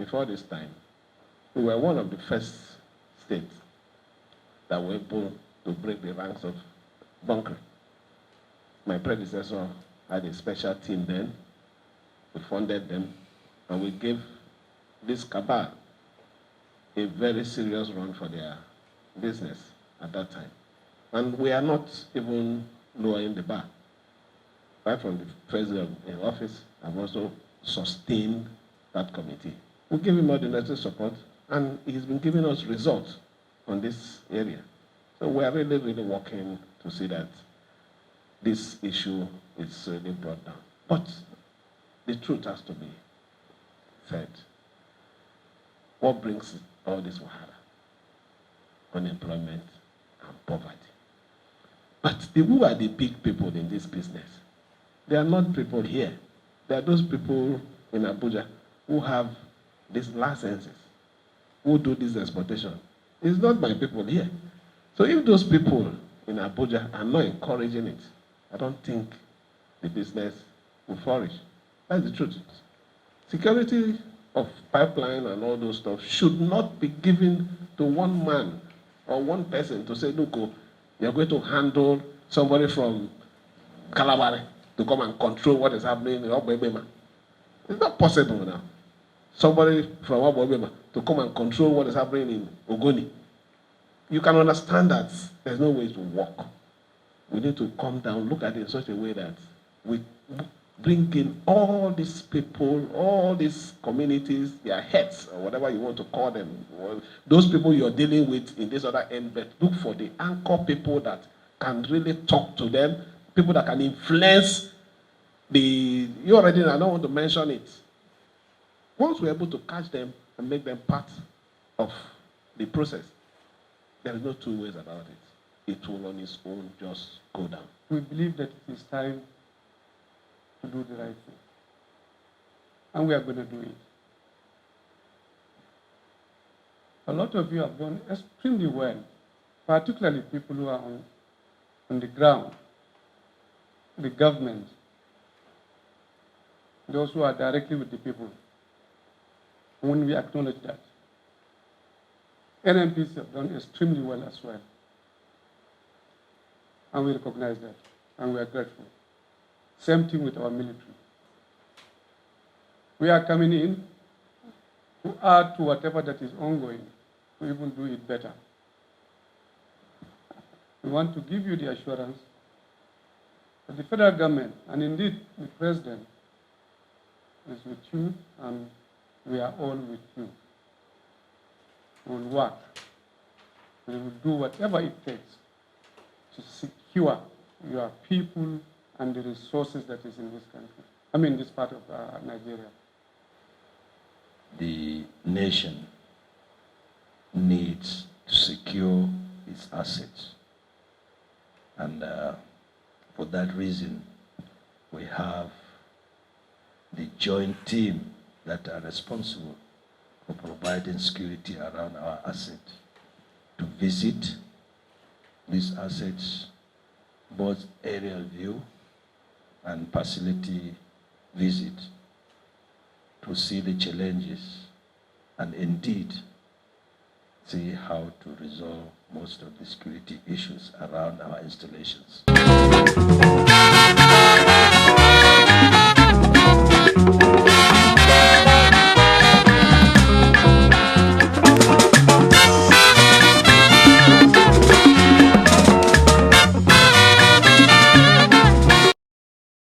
before this time, we were one of the first states that were able to break the ranks of bunkering. My predecessor had a special team then. We funded them, and we gave this cabal a very serious run for their business at that time. And we are not even lowering the bar. Right from the president in office, I've also sustained that committee. We give him all the necessary support, and he's been giving us results on this area. So we are really, really working to see that this issue is really brought down. But the truth has to be said. What brings all this wahala? Unemployment and poverty. But who are the big people in this business? They are not people here. They are those people in Abuja who have these licenses, who do this exportation. It's not my people here. So if those people in Abuja are not encouraging it, I don't think the business will flourish. That's the truth. Security of pipeline and all those stuff should not be given to one man or one person to say, look, you're going to handle somebody from Calabari to come and control what is happening in Obebema. It's not possible now. Somebody from Obebema to come and control what is happening in Ogoni. You can understand that there's no way to work. We need to come down, look at it in such a way that we bring in all these people, all these communities, their heads, or whatever you want to call them. Those people you're dealing with in this other end, but look for the anchor people that can really talk to them, people that can influence you already know, I don't want to mention it. Once we're able to catch them and make them part of the process, there is no two ways about it. It will on its own just go down. We believe that it is time to do the right thing. And we are going to do it. A lot of you have done extremely well, particularly people who are on the ground, the government, those who are directly with the people. When we acknowledge that. NMPs have done extremely well as well. And we recognize that, and we are grateful. Same thing with our military. We are coming in to add to whatever that is ongoing, to even do it better. We want to give you the assurance that the federal government, and indeed the president, is with you, and we are all with you. We will work. We will do whatever it takes to secure your people and the resources that is in this country. This part of Nigeria. The nation needs to secure its assets. And for that reason, we have the joint team that are responsible for providing security around our assets to visit these assets, both aerial view and facility visit, to see the challenges and indeed see how to resolve most of the security issues around our installations.